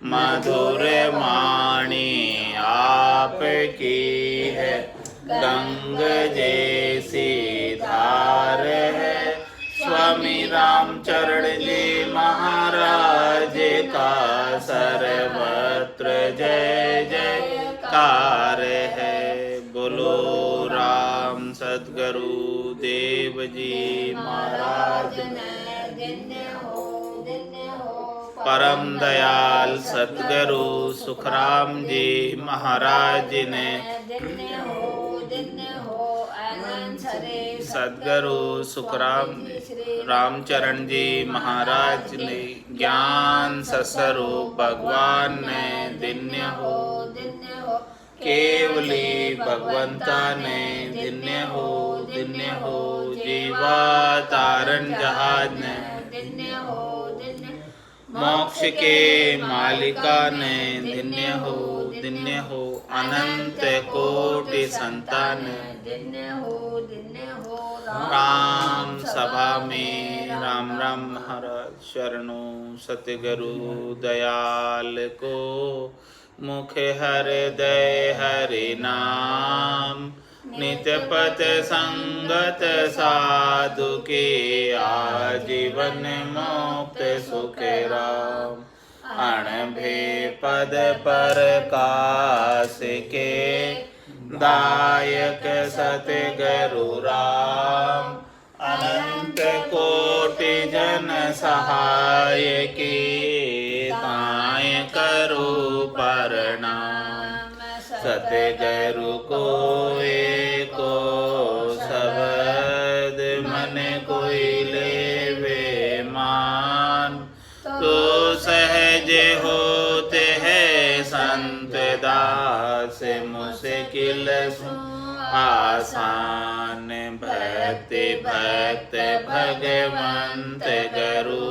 मधुर वाणी आपकी है, गंग जैसी धार है। स्वामी रामचरण जी महाराज का सर्वत्र जय जयकार है। बोलो राम सद्गुरु देव जी महाराज परम दयाल सद्गुरु सुखराम जी महाराज ने सद्गुरु सुखराम रामचरण जी महाराज ने ज्ञान स्वरूप भगवान ने दिन्य हो केवली भगवंता ने दिन्य हो जीवा तारण जहाज ने मोक्ष के मालिका ने दिन्य हो अनंत कोटि संतान राम सभा में राम राम महाराज शरणों सतगुरु दयाल को मुख हृदय हरि नाम नित्य पथ संगत साधु के आजीवन मुक्त सुख राम अणभे पद पर कास के दायक सतगुरु राम अनंत कोटि जन सहाय की ताय करो प्रणाम सतगुरु को एको शब्द मन कोई लेवे मान तो सहज होते हैं संत दास मुश्किल आसान भक्ति भक्त भगवंत गुरु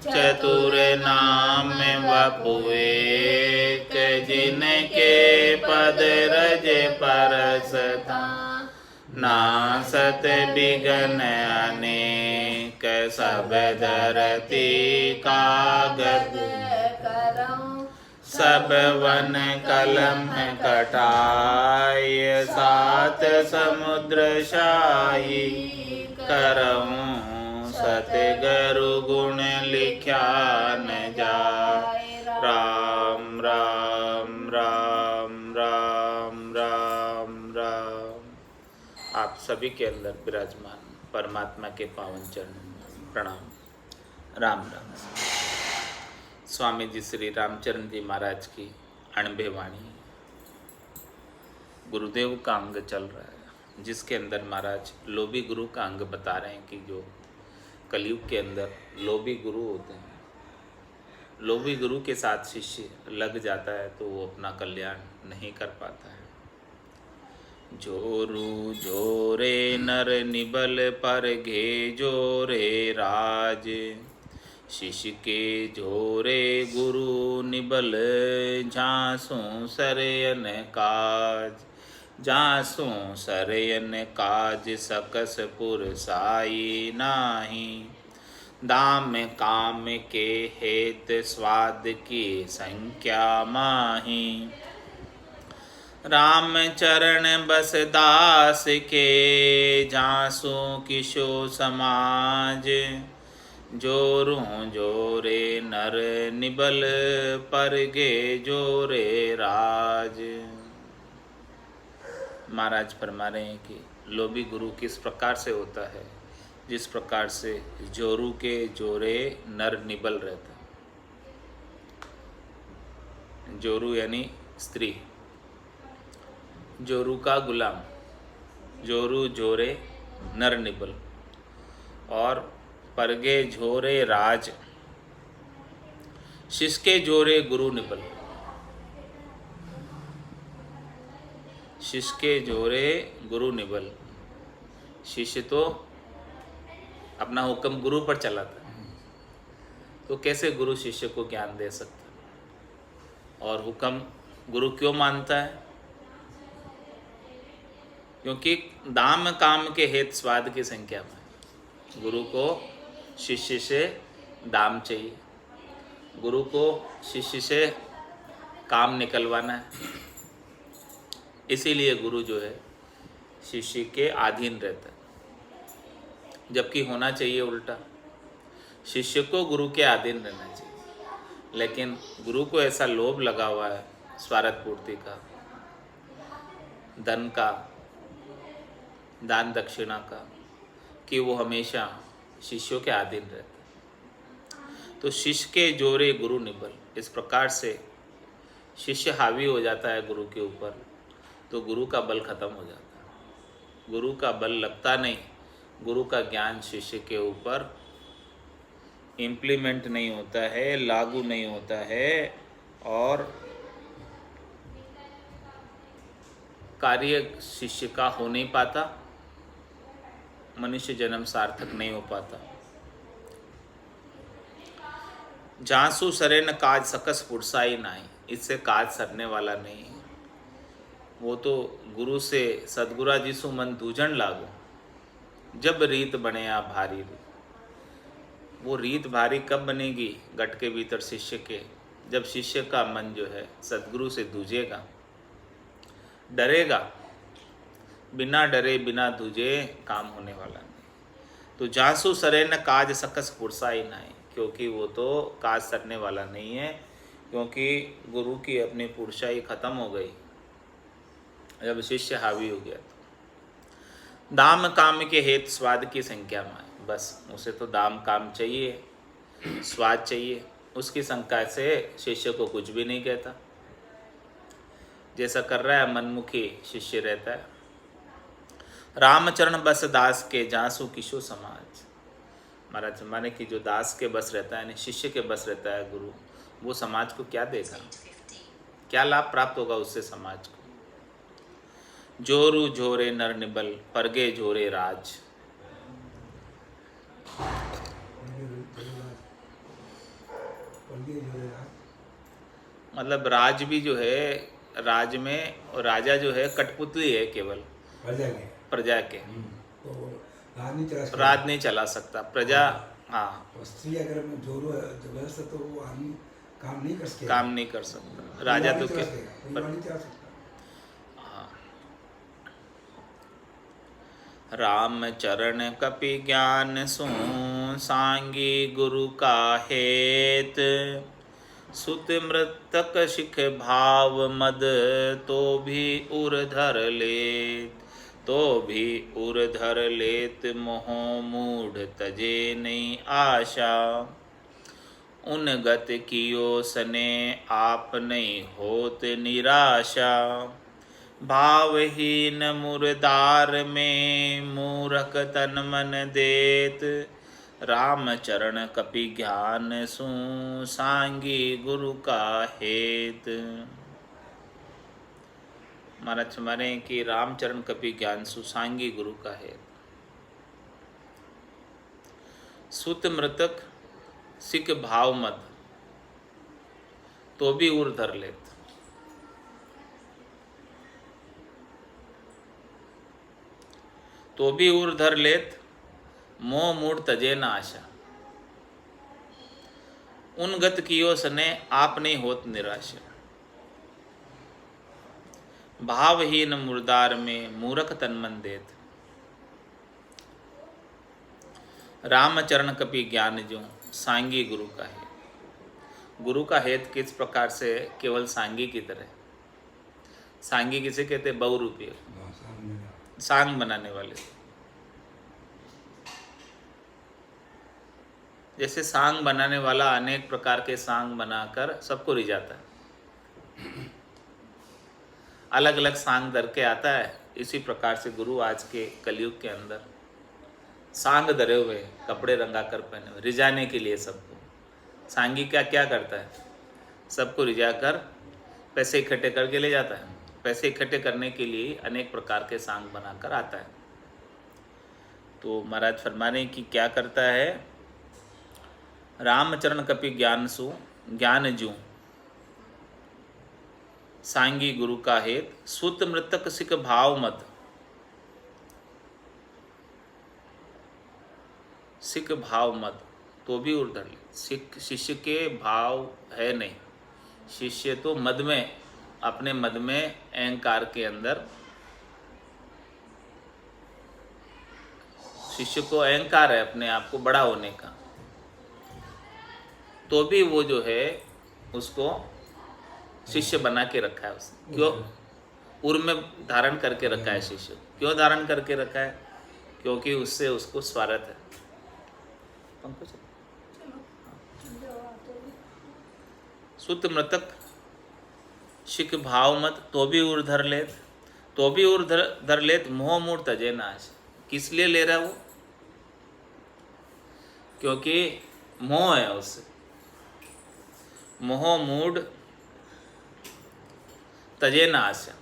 चतुर नाम वपुए जिनके पद रज परसता नासत बिगन अनेक सब धरती कागज सब वन कलम कटाय सात समुद्र शाही करऊं सतगुरु गुण लिख्या न जाय राम राम राम राम राम राम। आप सभी के अंदर विराजमान परमात्मा के पावन चरणों में प्रणाम। राम राम। स्वामी जी श्री रामचरण जी महाराज की अणभे वाणी गुरुदेव का अंग चल रहा है, जिसके अंदर महाराज लोभी गुरु का अंग बता रहे हैं कि जो कलयुग के अंदर लोभी गुरु होते हैं, लोभी गुरु के साथ शिष्य लग जाता है तो वो अपना कल्याण नहीं कर पाता है। जोरू जोरे नर निबल पर घे जोरे राज शिष्य के जोरे गुरु निबल झांसों सरयन काज झांसों सरयन काज सकसपुर साई नाही दाम काम के हेत स्वाद की संख्या माही राम चरण बस दास के झांसों किशो समाज जोरों जोरे नर निबल पर गे जोरे राज। महाराज फरमा रहे हैं कि लोभी गुरु किस प्रकार से होता है, जिस प्रकार से जोरू के जोरे नर निबल रहता। जोरू यानी स्त्री, जोरू का गुलाम, जोरू जोरे नर निबल और परगे झोरे राज शिष्य के जोरे गुरु निबल। शिष्य के जोरे गुरु निबल। शिष्य तो अपना हुक्म गुरु पर चलाता है, तो कैसे गुरु शिष्य को ज्ञान दे सकता? और हुक्म गुरु क्यों मानता है? क्योंकि दाम काम के हेत स्वाद की संख्या में गुरु को शिष्य से दाम चाहिए गुरु को शिष्य से काम निकलवाना है, इसीलिए गुरु जो है शिष्य के अधीन रहता है, जबकि होना चाहिए उल्टा, शिष्य को गुरु के अधीन रहना चाहिए। लेकिन गुरु को ऐसा लोभ लगा हुआ है स्वार्थ पूर्ति का, धन का, दान दक्षिणा का, कि वो हमेशा शिष्यों के अधीन रहता है। तो शिष्य के जोरे गुरु निबल, इस प्रकार से शिष्य हावी हो जाता है गुरु के ऊपर, तो गुरु का बल खत्म हो जाता है, गुरु का बल लगता नहीं, गुरु का ज्ञान शिष्य के ऊपर इम्प्लीमेंट नहीं होता है, लागू नहीं होता है, और कार्य शिष्य का हो नहीं पाता, मनुष्य जन्म सार्थक नहीं हो पाता। जांसू सरे न काज सकस पुरसाई नाई, इससे काज सरने वाला नहीं है। वो तो गुरु से सदगुरा जिसु मन दूजन लागो, जब रीत बने आ भारी री। वो रीत भारी कब बनेगी गट के भीतर शिष्य के, जब शिष्य का मन जो है सदगुरु से दूजेगा, डरेगा। बिना डरे बिना दूजे काम होने वाला नहीं। तो जासु सरे न काज सकस पुरसाई नाई, क्योंकि वो तो काज सरने वाला नहीं है, क्योंकि गुरु की अपनी पुरसाई खत्म हो गई जब शिष्य हावी हो गया। तो दाम काम के हेतु स्वाद की संख्या में, बस उसे तो दाम काम चाहिए, स्वाद चाहिए, उसकी शंका से शिष्य को कुछ भी नहीं कहता। जैसा कर रहा है मनमुखी शिष्य रहता है। रामचरण बस दास के जासु किशो समाज, महाराज माने कि जो दास के बस रहता है, शिष्य के बस रहता है गुरु, वो समाज को क्या देगा, क्या लाभ प्राप्त होगा उससे समाज को। जोरू झोरे नर निबल, परगे झोरे राज। मतलब राज भी जो है, राज में राजा जो है कठपुतली है, केवल प्रजा के, राज नहीं चला सकता प्रजा। हाँ, स्त्री अगर जोरो जबरदस्त तो वो आदमी काम नहीं कर सकता, राजा तो क्या। हाँ, राम चरण कपि ज्ञान सु सांगी गुरु का हेत, सुत मृतक शिख भाव मद, तो भी उर धर लेत, तो भी उर धर लेत, मोह मूढ़ तजे नहीं आशा, उन गत कियो सने आप नहीं होत निराशा, भावहीन मुरदार में मूरख तन मन देत, राम चरण कपि ज्ञान सु सांगी गुरु का हेत। महाराज माने कि रामचरण कपि ज्ञान सु सांगी गुरु का हेत। सुत मृतक सिख भाव मद, तो भी उर धर लेत। तो भी उर धर लेत, मोह मूढ़ तजे न आशा, उन गत कियो सने आप नहीं होत निराशा, भावहीन मुर्दार में मूरख तन मन देत, रामचरण कपि ज्ञान जो सांगी गुरु का है। गुरु का हेत किस प्रकार से, केवल सांगी की तरह। सांगी किसे कहते, बहुरूपी, सांग बनाने वाले। जैसे सांग बनाने वाला अनेक प्रकार के सांग बनाकर सबको रिझाता है, अलग अलग सांग धर के आता है। इसी प्रकार से गुरु आज के कलयुग के अंदर सांग धरे हुए, कपड़े रंगा कर पहने हुए, रिझाने के लिए सबको। सांगी क्या क्या करता है, सबको रिझा कर पैसे इकट्ठे करके ले जाता है। पैसे इकट्ठे करने के लिए अनेक प्रकार के सांग बनाकर आता है। तो महाराज फरमाने की क्या करता है, रामचरण कपि ज्ञान सु ज्ञान जू सांगी गुरु का हेत, सुत मृतक सिख भाव मत, सिख भाव मत, तो भी उर्धर ले। शिष्य के भाव है नहीं। शिष्य तो मद में, अपने मद में अहंकार के अंदर, शिष्य को अहंकार है अपने आप को बड़ा होने का, तो भी वो जो है उसको शिष्य बना के रखा है उसने। क्यों? उर में धारण करके रखा है शिष्य। क्यों धारण करके रखा है? क्योंकि उससे उसको स्वार्थ है। पंकज सुत मृतक शिक भाव मत तो भी उर धर लेत, तो भी उर धर लेत मोह मूढ़ तजे नाश। किस लिए ले रहा है वो? क्योंकि मोह है उससे। मोह मूढ़ तजे न आशा।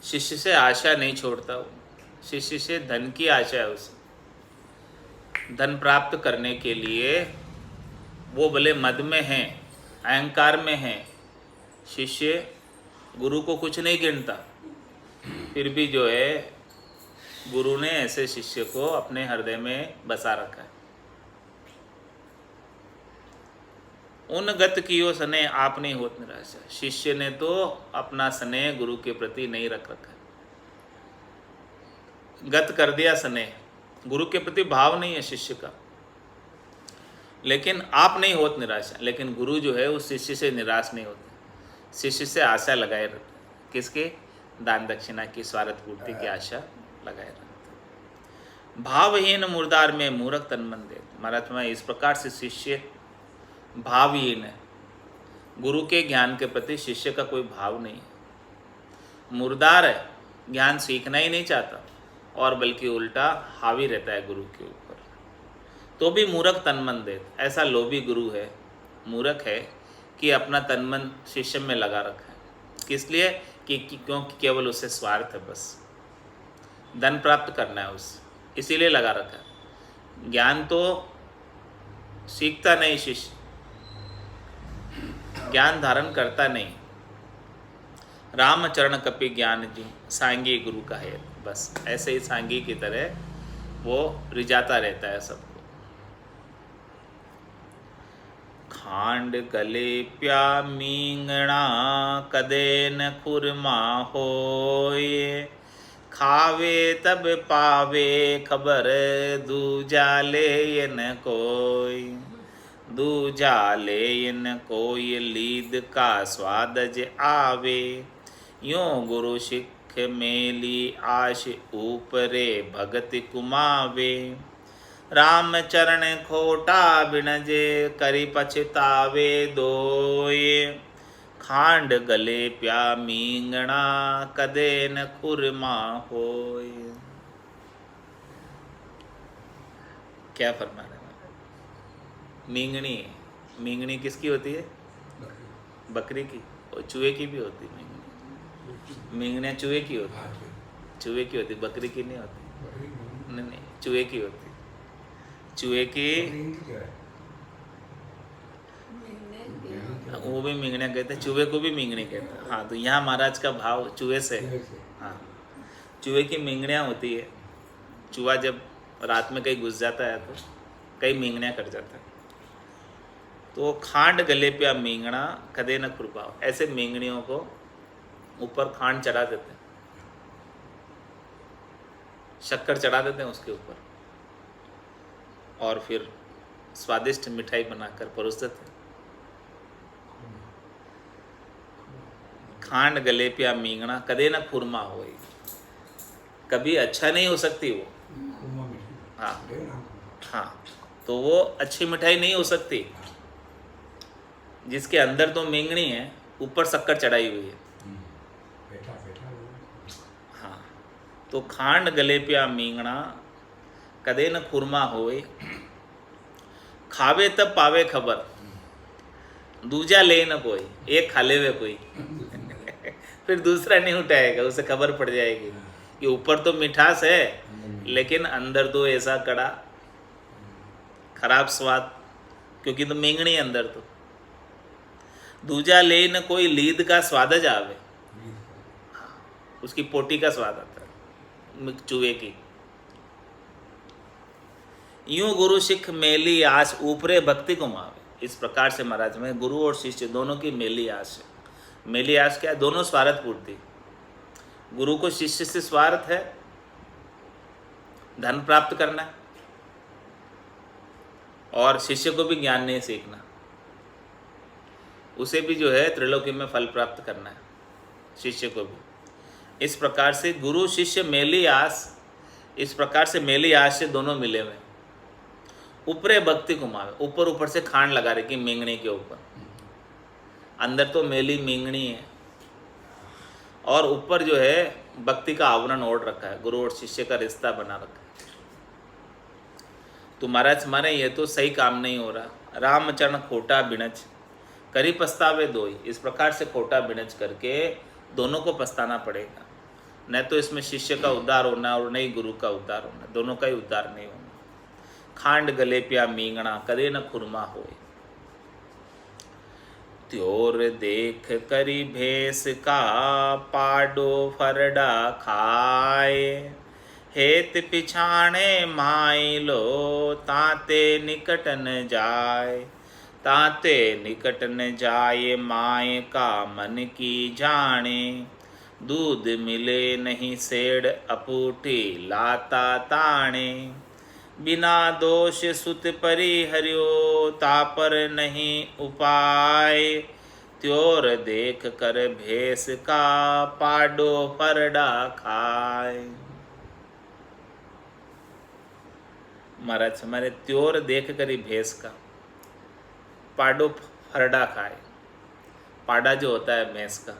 शिष्य से आशा नहीं छोड़ता वो। शिष्य से धन की आशा है उसे। धन प्राप्त करने के लिए वो भले मद में हैं, अहंकार में हैं, शिष्य गुरु को कुछ नहीं गिनता, फिर भी जो है गुरु ने ऐसे शिष्य को अपने हृदय में बसा रखा है। उन गत कियो स्नेह आप नहीं होत निराशा। शिष्य ने तो अपना स्नेह गुरु के प्रति नहीं रख रखा, गत कर दिया स्नेह, गुरु के प्रति भाव नहीं है शिष्य का। लेकिन आप नहीं होत निराशा, लेकिन गुरु जो है उस शिष्य से निराश नहीं होते, शिष्य से आशा लगाए रखते। किसके? दान दक्षिणा की, स्वार्थ पूर्ति की आशा लगाए रखते। भावहीन मुर्दार में मूर्ख तन मन दे। महात्मा इस प्रकार से शिष्य भावहीन है। गुरु के ज्ञान के प्रति शिष्य का कोई भाव नहीं है, मुर्दार है, ज्ञान सीखना ही नहीं चाहता और बल्कि उल्टा हावी रहता है गुरु के ऊपर। तो भी मूर्ख तन मन दे। ऐसा लोभी गुरु है, मूर्ख है कि अपना तन मन शिष्य में लगा रखा है। किस लिए? कि क्योंकि केवल उसे स्वार्थ है, बस धन प्राप्त करना है उसे, इसीलिए लगा रखा है। ज्ञान तो सीखता नहीं शिष्य, ज्ञान धारण करता नहीं। रामचरण कपि ज्ञान जी सांगी गुरु का है, बस ऐसे ही सांगी की तरह वो रिझाता रहता है सबको। खांड गले प्या मींगणा कदे न खुरमा होए, खावे तब पावे खबर दूजा ले न कोई। दूजा ले न कोई लीद का स्वादज आवे, यों गुरु सिख मेली आश ऊपरे भगति कुमावे। राम चरण खोटा बिनजे करी पछतावे दोए, खांड गले प्या मींगणा कदे न खुरमा होए। क्या फरमा रहे हैं? मींगणी, मींगणी किसकी होती है? बकरी की, और चूहे की भी होती है मींगणी। मींगनियाँ चूहे की होती, चूहे की होती, बकरी की नहीं होती। नहीं, चूहे की होती। चूहे की वो भी मींगनिया कहते हैं, चूहे को भी मींगनी कहते हैं। हाँ, तो यहाँ महाराज का भाव चूहे से। हाँ, चूहे की मींगनियाँ होती है। चूहा जब रात में कहीं घुस जाता है तो कई मींगनियाँ कर जाता है। तो खांड गले पे मींगना कदे न खुरपाओ, ऐसे मींगनियों को ऊपर खांड चढ़ा देते हैं, शक्कर चढ़ा देते हैं उसके ऊपर, और फिर स्वादिष्ट मिठाई बनाकर परोस देते हैं। खांड गले पे मींगना कदे न खुरमा हो, कभी अच्छा नहीं हो सकती वो। हाँ हाँ, तो वो अच्छी मिठाई नहीं हो सकती जिसके अंदर तो मींगनी है, ऊपर शक्कर चढ़ाई हुई है। हाँ, तो खांड गले पे मींगना कदे न खुरमा होए, खावे तब पावे खबर दूजा ले न कोई। एक खा लेवे कोई फिर दूसरा नहीं उठाएगा, उसे खबर पड़ जाएगी कि ऊपर तो मिठास है लेकिन अंदर तो ऐसा कड़ा खराब स्वाद, क्योंकि तो मींगनी अंदर तो। दूजा ले न कोई लीद का स्वाद जावे, उसकी पोटी का स्वाद आता है चूहे की। यूं गुरु सिख मेली आस ऊपरे भक्ति कुमावे। इस प्रकार से महाराज में गुरु और शिष्य दोनों की मेली आस है। मेली आस क्या है? दोनों स्वार्थ पूर्ति। गुरु को शिष्य से स्वार्थ है धन प्राप्त करना, और शिष्य को भी ज्ञान नहीं सीखना, उसे भी जो है त्रिलोकी में फल प्राप्त करना है, शिष्य को भी। इस प्रकार से गुरु शिष्य मेली आस, इस प्रकार से मेली आस से दोनों मिले हुए। ऊपरे भक्ति घुमावे, ऊपर ऊपर से खांड लगा रही कि मींगणी के ऊपर, अंदर तो मेली मींगणी है और ऊपर जो है भक्ति का आवरण ओढ़ रखा है, गुरु और शिष्य का रिश्ता बना रखा है। तो महाराज माने ये तो सही काम नहीं हो रहा। रामचरण खोटा बिणच करी पछतावे दोई। इस प्रकार से खोटा बिणच करके दोनों को पछताना पड़ेगा, न तो इसमें शिष्य का उद्धार होना और न ही गुरु का उद्धार होना, दोनों का ही उद्धार नहीं होना। खांड गले पिया मींगणा कदे न खुरमा होए। त्योर देख करी भेस का पाडो फरडा खाए। हेत पिछाणे माइलो ताते निकट न जाय। ताते निकट न जाए माय का मन की जाने। दूध मिले नहीं सेड़ अपूठी लाता ताणे। बिना दोष सुत परिहर्यो तापर नहीं उपाय। त्योर देख कर भेस का पाडो फरडा खाए। महाराज हमारे त्योर देख कर ही भेस का पाडो फरडा खाए। पाडा जो होता है भैंस का,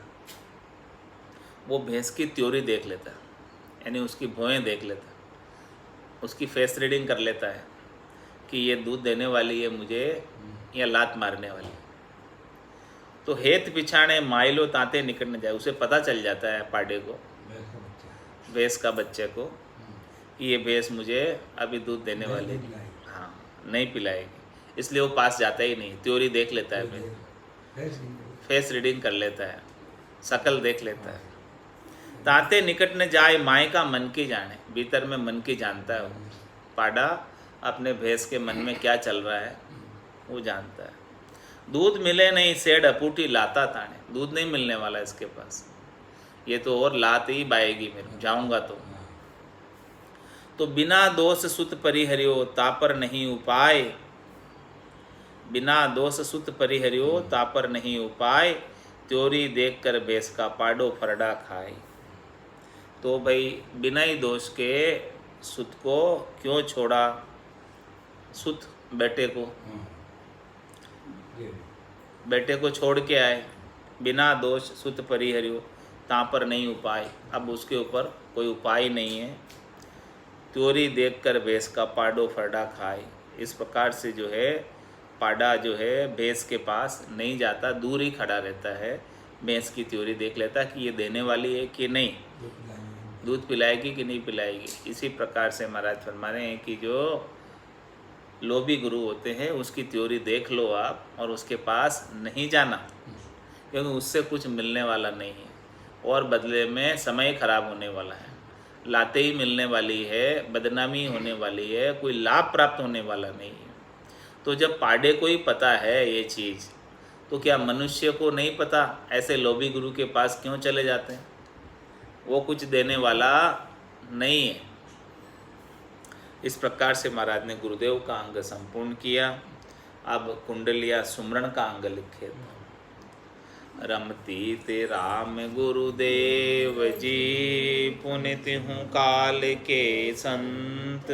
वो भैंस की त्योरी देख लेता है, यानी उसकी भौहें देख लेता है, उसकी फेस रीडिंग कर लेता है कि ये दूध देने वाली है मुझे या लात मारने वाली है। तो हेत पिछाणे माइलो ताते निकट न जाए, उसे पता चल जाता है पाडे को, भैंस का बच्चे को, कि ये भैंस मुझे अभी दूध देने वाली है, हाँ नहीं पिलाएगी, इसलिए वो पास जाता ही नहीं। त्योरी देख लेता है, फेस रीडिंग कर लेता है, शकल देख लेता है। ताते निकट न जाए माय का मन की जाने, भीतर में मन की जानता है वो। पाडा अपने भैंस के मन में क्या चल रहा है वो जानता है। दूध मिले नहीं सेड़ अपूटी लाता ताने, दूध नहीं मिलने वाला इसके पास, ये तो और लात ही बाएगी मेरे जाऊंगा तो बिना दोष सुत परिहरियो तापर नहीं उपाय। बिना दोष सुत परिहरियो तापर नहीं उपाय। त्योरी देख कर भैंस का पाडो फरडा खाए। तो भाई बिना ही दोष के सुत को क्यों छोड़ा? सुत बेटे को छोड़ के आए। बिना दोष सुत परिहरियो तापर नहीं उपाय, अब उसके ऊपर कोई उपाय नहीं है। त्योरी देख कर भैंस का पाडो फरडा खाए। इस प्रकार से जो है पाडा जो है भैंस के पास नहीं जाता, दूर ही खड़ा रहता है, भैंस की त्योरी देख लेता है कि ये देने वाली है कि नहीं, दूध पिलाएगी कि नहीं पिलाएगी। इसी प्रकार से महाराज फरमा रहे हैं कि जो लोभी गुरु होते हैं उसकी त्योरी देख लो आप, और उसके पास नहीं जाना, क्योंकि उससे कुछ मिलने वाला नहीं है और बदले में समय खराब होने वाला है, लाते ही मिलने वाली है, बदनामी होने वाली है, कोई लाभ प्राप्त होने वाला नहीं है। तो जब पाडे को ही पता है ये चीज़, तो क्या मनुष्य को नहीं पता? ऐसे लोभी गुरु के पास क्यों चले जाते हैं? वो कुछ देने वाला नहीं है। इस प्रकार से महाराज ने गुरुदेव का अंग संपूर्ण किया। अब कुंडलिया सुमरण का अंग लिखे। रमती ते राम गुरुदेव जी, पुनित हूँ काल के संत।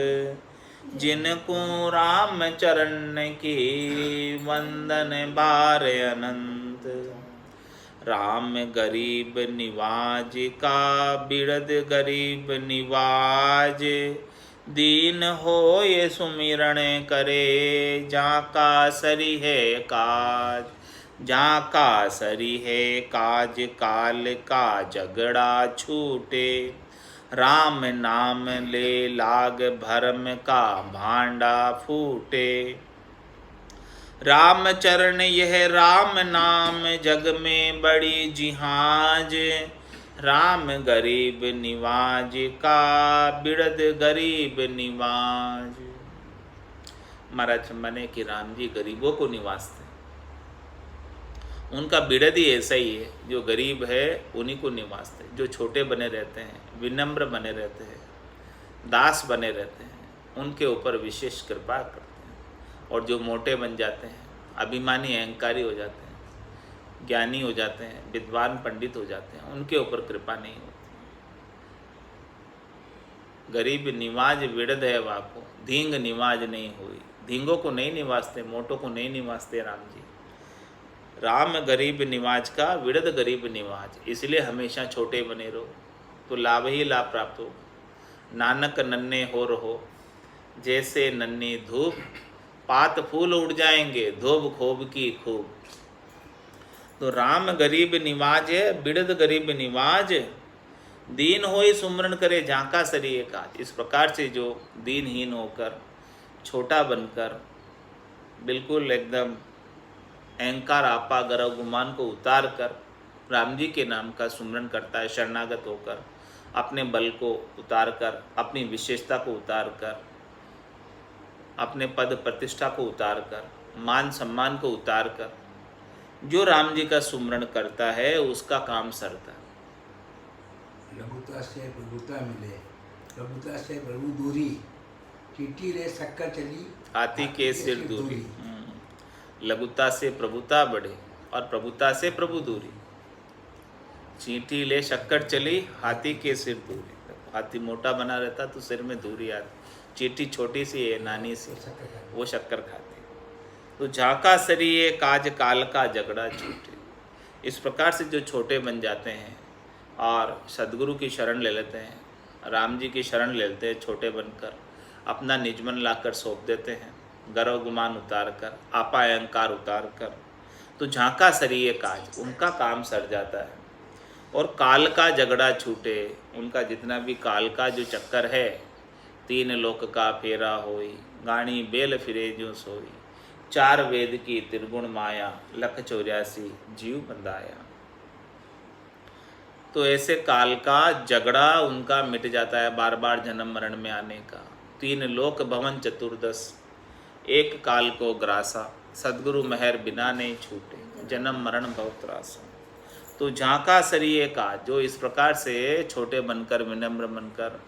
जिनको राम चरण की वंदन बार अनंत। राम गरीब निवाज का बिरद गरीब निवाज। दीन हो ये सुमिरण करे, जाका सरी है काज। जाका सरी है काज काल का झगड़ा छूटे। राम नाम ले लाग भरम का भांडा फूटे। राम चरण यह राम नाम जग में बड़ी जिहाज। राम गरीब निवाज का बिरद गरीब निवाज। महाराज माने कि राम जी गरीबों को निवासते, उनका बिरद ही ऐसा ही है, जो गरीब है उन्हीं को निवासते, जो छोटे बने रहते हैं, विनम्र बने रहते हैं, दास बने रहते हैं, उनके ऊपर विशेष कृपा करते हैं। और जो मोटे बन जाते हैं, अभिमानी अहंकारी हो जाते हैं, ज्ञानी हो जाते हैं, विद्वान पंडित हो जाते हैं, उनके ऊपर कृपा नहीं होती। गरीब निवाज विड़द है वाको, धींग निवाज नहीं हुई। धींगों को नहीं निवासते, मोटों को नहीं निवासते राम जी। राम गरीब निवाज का, विड़द गरीब निवाज, इसलिए हमेशा छोटे बने रहो तो लाभ ही लाभ प्राप्त होगा। नानक नन्हे हो रहो जैसे नन्ही धूप, पात फूल उड़ जाएंगे धोब खोब की खूब। तो राम गरीब निवाज है, बिड़द गरीब निवाज, दीन होई सुमरन करे झांका सरिये काज। इस प्रकार से जो दीनहीन होकर, छोटा बनकर, बिल्कुल एकदम अहंकार आपा गर्व गुमान को उतार कर राम जी के नाम का सुमरन करता है, शरणागत होकर, अपने बल को उतार कर, अपनी विशेषता को उतार कर, अपने पद प्रतिष्ठा को उतार कर, मान सम्मान को उतार कर, जो राम जी का सुमरन करता है उसका काम सरता है। लघुता से प्रभुता मिले, प्रभुता से प्रभु दूरी, चींटी रे शक्कर चली हाथी के सिर दूरी। लघुता से प्रभुता बढ़े और प्रभुता से प्रभु दूरी। चींटी ले शक्कर चली, हाथी के सिर दूरी। हाथी मोटा बना रहता तो सिर में दूरी आती, चींटी छोटी सी है, नानी सी, वो शक्कर खाती। तो झाका सरिये काज काल का झगड़ा छूटे। इस प्रकार से जो छोटे बन जाते हैं और सदगुरु की शरण ले लेते हैं, राम जी की शरण ले लेते हैं, छोटे बनकर अपना निजमन लाकर सौंप देते हैं, गर्व गुमान उतार कर, आपा अहंकार उतार कर, तो झांका सरिये काज, उनका काम सर जाता है। और काल का झगड़ा छूटे, उनका जितना भी काल का जो चक्कर है, तीन लोक का फेरा होई, गाणी बेल फिरे जो सोई, चार वेद की त्रिगुण माया, लख 84 जीव बंधाया। तो ऐसे काल का झगड़ा उनका मिट जाता है, बार बार जन्म मरण में आने का। तीन लोक भवन चतुर्दश, एक काल को ग्रासा, सदगुरु मेहर बिना नहीं छूटे, जन्म मरण बहुत त्रासा। तो झांका सरिये का, जो इस प्रकार से छोटे बनकर, विनम्र बनकर,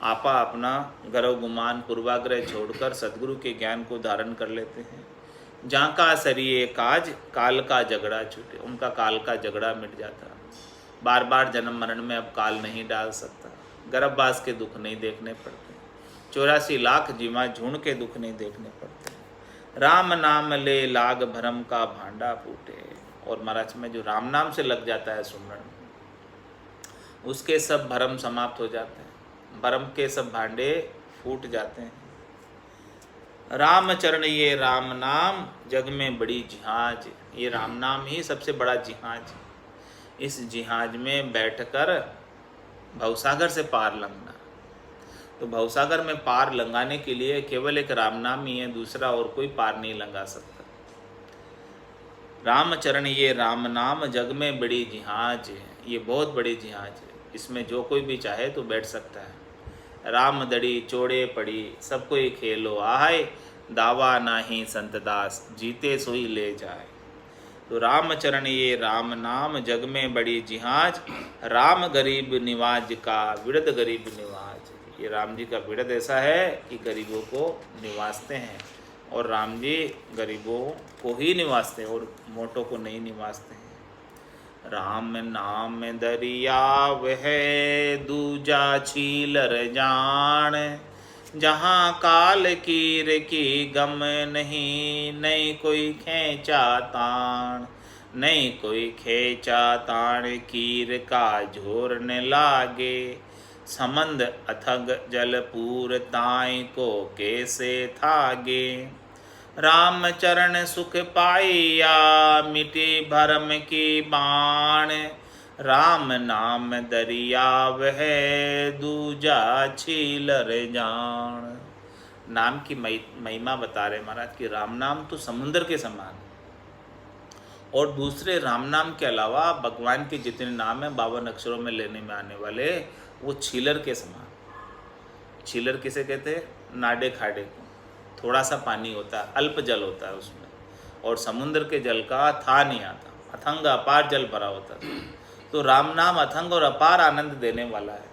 आपा अपना गर्व गुमान पूर्वाग्रह छोड़कर सदगुरु के ज्ञान को धारण कर लेते हैं, झांका सरिये काज काल का झगड़ा छूटे, उनका काल का झगड़ा मिट जाता है। बार बार जन्म मरण में अब काल नहीं डाल सकता, गर्भवास के दुख नहीं देखने पड़ते, 84 लाख जीवा झूण के दुख नहीं देखने पड़ते, राम नाम ले लाग भरम का भांडा फूटे। और महाराज में जो राम नाम से लग जाता है सुमरन, उसके सब भरम समाप्त हो जाते हैं, भरम के सब भांडे फूट जाते हैं। राम चरण ये राम नाम जग में बड़ी जिहाज, ये राम नाम ही सबसे बड़ा जिहाज। इस जिहाज में बैठकर भवसागर से पार लंघना। तो भवसागर में पार लंघाने के लिए केवल एक राम नाम ही है, दूसरा और कोई पार नहीं लंघा सकता। रामचरण ये राम नाम जग में बड़ी जिहाज है, ये बहुत बड़ी जिहाज है, इसमें जो कोई भी चाहे तो बैठ सकता है। राम दड़ी चोड़े पड़ी सब कोई खेलो आहाय, दावा नाही संत दास जीते सोई ले जाए। तो रामचरण ये राम नाम जग में बड़ी जिहाज, राम गरीब निवाज का विड़द गरीब निवाज। ये राम जी का विड़द ऐसा है कि गरीबों को निवासते हैं, और राम जी गरीबों को ही निवासते हैं और मोटों को नहीं निवासते हैं। राम नाम दरिया वह दूजा छीलर जान, जहाँ काल कीर की गम नहीं, नहीं कोई खेचा ताण, नहीं कोई खेचा ताण, कीर का झोर न लागे, समंद अथग जलपूर ताई को कैसे थागे। राम चरण सुख पाइया मिटी भरम की बाण, राम नाम दरिया वह दूजा छीलर जान। नाम की महिमा बता रहे महाराज कि राम नाम तो समुद्र के समान, और दूसरे राम नाम के अलावा भगवान के जितने नाम हैं 52 अक्षरों में लेने में आने वाले, वो छीलर के समान। छीलर किसे कहते हैं? नाडे खाडे को। थोड़ा सा पानी होता है, अल्प जल होता है उसमें, और समुद्र के जल का था नहीं आता, अथंग अपार जल भरा होता है। तो राम नाम अथंग और अपार आनंद देने वाला है,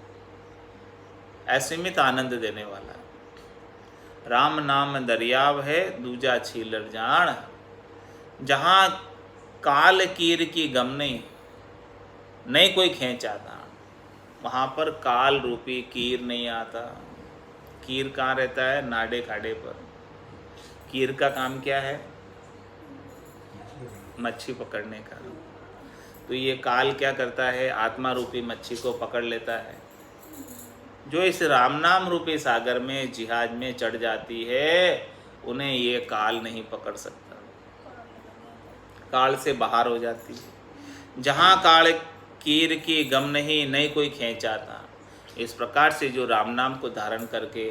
असीमित आनंद देने वाला है। राम नाम दरियाव है दूजा छीलर जान, जहाँ काल कीर की गम नहीं कोई खींच आता, वहाँ पर काल रूपी कीर नहीं आता। कीर कहाँ रहता है? नाडे खाडे पर। कीर का काम क्या है? मच्छी पकड़ने का। तो ये काल क्या करता है? आत्मा रूपी मच्छी को पकड़ लेता है। जो इस राम नाम रूपी सागर में जिहाज में चढ़ जाती है, उन्हें ये काल नहीं पकड़ सकता, काल से बाहर हो जाती है। जहाँ काल कीर की गम नहीं कोई खींचाता। इस प्रकार से जो राम नाम को धारण करके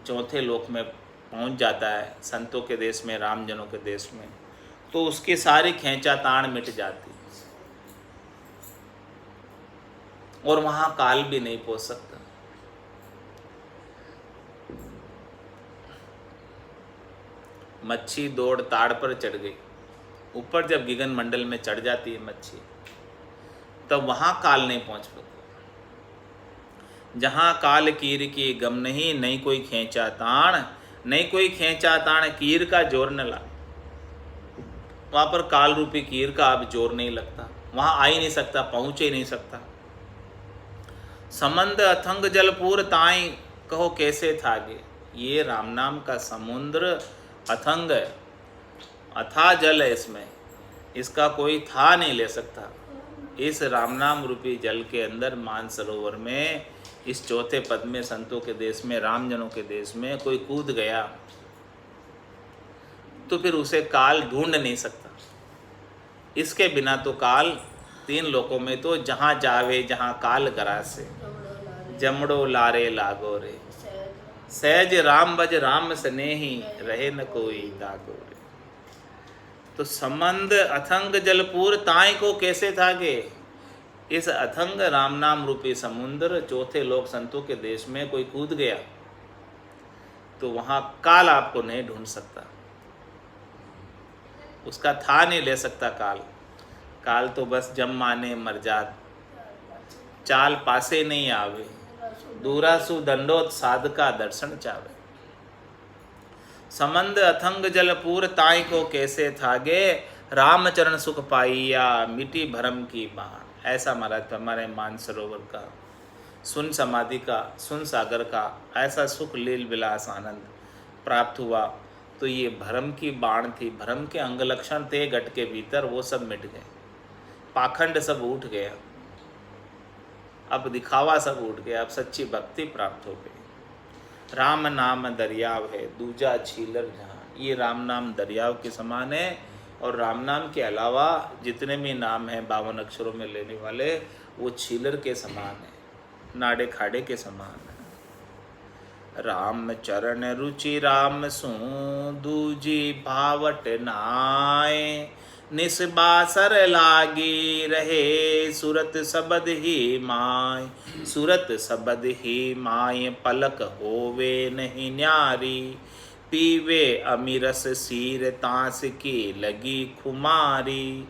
चौथे लोक में पहुँच जाता है, संतों के देश में, रामजनों के देश में, तो उसकी सारी खींचा ताण मिट जाती और वहाँ काल भी नहीं पहुँच सकता। मच्छी दौड़ ताड़ पर चढ़ गई, ऊपर जब गगन मंडल में चढ़ जाती है मच्छी, तब वहाँ काल नहीं पहुँच पाता। जहाँ काल कीर की गम नहीं कोई खींचा ताण, नहीं कोई खींचा ताण, कीर का जोर न ला। वहाँ पर काल रूपी कीर का अब जोर नहीं लगता, वहाँ आ ही नहीं सकता, पहुँच ही नहीं सकता। समंद अथंग जलपूर ताई कहो कैसे थागे। ये राम नाम का समुद्र अथंग है, अथाह जल है, इसमें इसका कोई था नहीं ले सकता। इस राम नाम रूपी जल के अंदर मानसरोवर में, इस चौथे पद में, संतों के देश में, रामजनों के देश में कोई कूद गया तो फिर उसे काल ढूंढ नहीं सकता। इसके बिना तो काल तीन लोकों में तो जहाँ जावे जहाँ काल गरासे, जमड़ो लारे लागो रे, सहज राम बज राम स्नेही, रहे न कोई दागो रे। तो संबंध अथंग जलपूर ताई को कैसे थागे। इस अथंग राम नाम रूपी समुद्र चौथे लोक संतों के देश में कोई कूद गया तो वहाँ काल आपको नहीं ढूंढ सकता, उसका था नहीं ले सकता काल। काल तो बस जम माने मर जात, चाल पासे नहीं आवे, दूरासु दंडोत साधका दर्शन चावे। समंद अथंग जलपूर ताई को कैसे थागे, रामचरण सुख पाइया मिटी भरम की बाण। ऐसा महाराज हमारे मानसरोवर का, सुन समाधि का, सुन सागर का ऐसा सुख लील विलास आनंद प्राप्त हुआ तो ये भ्रम की बाण थी, भ्रम के अंग लक्षण थे घट के भीतर, वो सब मिट गए, पाखंड सब उठ गया, अब दिखावा सब उठ गया, अब सच्ची भक्ति प्राप्त हो गई। राम नाम दरियाव है दूजा छीलर जहाँ। ये राम नाम दरियाव के समान है, और राम नाम के अलावा जितने भी नाम हैं 52 अक्षरों में लेने वाले, वो छीलर के समान है, नाड़े खाड़े के समान है। राम चरण रुचि राम सू दूजी भावट नाय, निस्बासर लागी रहे सुरत सबद ही माय। सुरत सबद ही माय पलक होवे नहीं न्यारी, पीवे अमीरस सीर तांस की लगी खुमारी।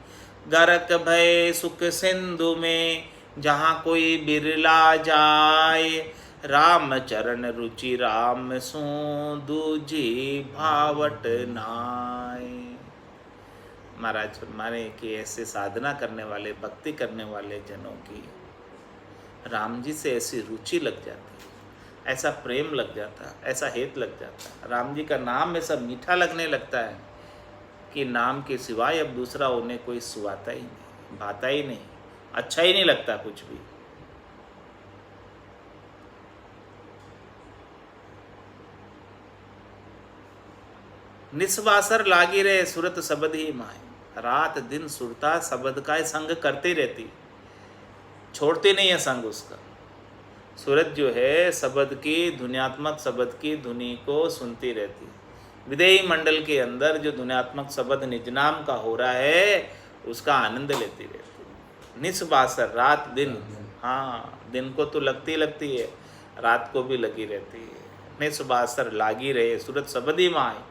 गरक भय सुख सिंधु में जहाँ कोई बिरला जाए, राम चरण रुचि राम सू दूजी भावट नाय। महाराज हमारे कि ऐसे साधना करने वाले, भक्ति करने वाले जनों की राम जी से ऐसी रुचि लग जाती, ऐसा प्रेम लग जाता, ऐसा हेत लग जाता, राम जी का नाम ऐसा मीठा लगने लगता है कि नाम के सिवाय अब दूसरा उन्हें कोई सुहाता ही नहीं, भाता ही नहीं, अच्छा ही नहीं लगता कुछ भी। निस्वासर लागी रहे सुरत शब्द ही माए। रात दिन सुरता शब्द का संग करती रहती, छोड़ती नहीं है संग उसका। सूरत जो है शब्द की, धुन्यात्मक शब्द की धुनी को सुनती रहती है। विदेही मंडल के अंदर जो धुन्यात्मक शब्द निज नाम का हो रहा है, उसका आनंद लेती रहती है। निस्वासर रात दिन, हाँ दिन को तो लगती है, रात को भी लगी रहती है। निस्वासर लागी रहे सूरत शब्द ही माए।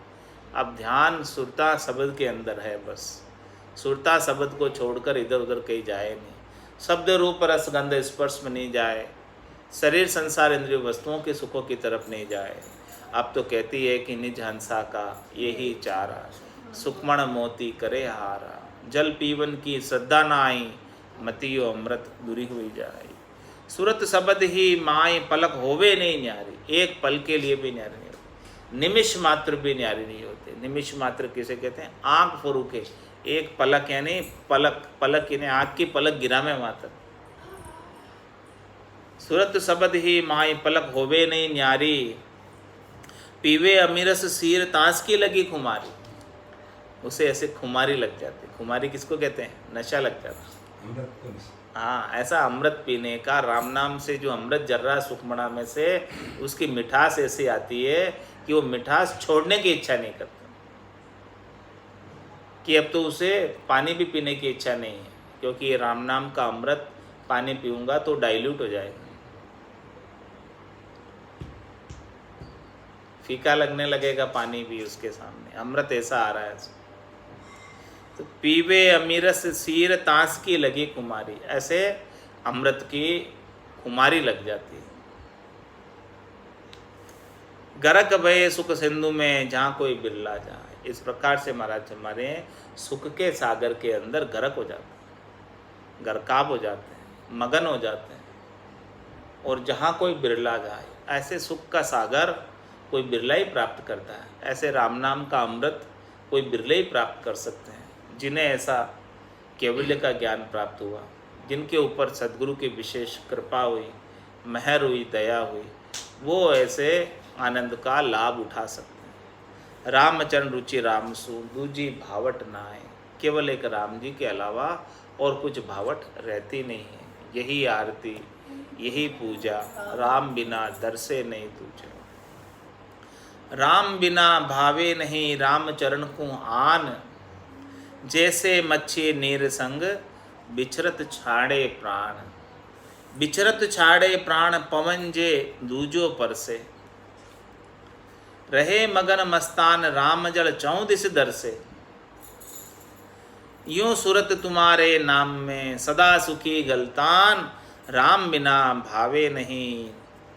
अब ध्यान सुरता शब्द के अंदर है बस, सुरता शब्द को छोड़कर इधर उधर कहीं जाए नहीं, शब्द रूप रसगंध स्पर्श में नहीं जाए, शरीर संसार इंद्रिय वस्तुओं के सुखों की तरफ नहीं जाए। अब तो कहती है कि निज हंसा का यही चारा, सुखमण मोती करे हारा, जल पीवन की श्रद्धा न आई, मतियो अमृत दूरी हुई जाए। सूरत शब्द ही माए पलक होवे नहीं न्यारी, एक पल के लिए भी न्यारी नहीं होती, निमिष मात्र भी न्यारी नहीं होते। निमिष मात्र किसे कहते हैं? आंख फुरुके, एक पलक यानी पलक, पलक यानी आंख की पलक गिरा में मात्र। सूरत शब्द ही माए पलक होवे नहीं न्यारी, पीवे अमीरस सीर तांस की लगी खुमारी। उसे ऐसे खुमारी लग जाती। खुमारी किसको कहते हैं? नशा लग जाता। हाँ, ऐसा अमृत पीने का, राम नाम से जो अमृत जर रहा है सुखमणा में से, उसकी मिठास ऐसी आती है कि वो मिठास छोड़ने की इच्छा नहीं करता, कि अब तो उसे पानी भी पीने की इच्छा नहीं है, क्योंकि ये राम नाम का अमृत पानी पीऊंगा तो डाइल्यूट हो जाएगा, फीका लगने लगेगा पानी भी उसके सामने। अमृत ऐसा आ रहा है। तो पीवे अमीरस सीर तांस की लगी कुमारी, ऐसे अमृत की कुमारी लग जाती है। गरक भये सुख सिंधु में जहाँ कोई बिरला जाए। इस प्रकार से महाराज हमारे सुख के सागर के अंदर गरक हो जाते हैं, गरकाब हो जाते हैं, मगन हो जाते हैं। और जहाँ कोई बिरला जाए, ऐसे सुख का सागर कोई बिरला ही प्राप्त करता है। ऐसे राम नाम का अमृत कोई बिरले ही प्राप्त कर सकते हैं, जिन्हें ऐसा कैवल्य का ज्ञान प्राप्त हुआ, जिनके ऊपर सद्गुरु की विशेष कृपा हुई, मेहर हुई, दया हुई, वो ऐसे आनंद का लाभ उठा सकते हैं। रामचरण रुचि रामसु दूजी भावट नाए, केवल एक राम जी के अलावा और कुछ भावट रहती नहीं है। यही आरती, यही पूजा, राम बिना दर्शे नहीं तुझे। राम बिना भावे नहीं राम चरण को आन, जैसे मच्छी नीर संग बिछरत छाड़े प्राण। बिछरत छाड़े प्राण पवन जे दूजो परसे, रहे मगन मस्तान राम जल चौदिस दरसे। यूं सूरत तुम्हारे नाम में सदा सुखी गलतान, राम बिना भावे नहीं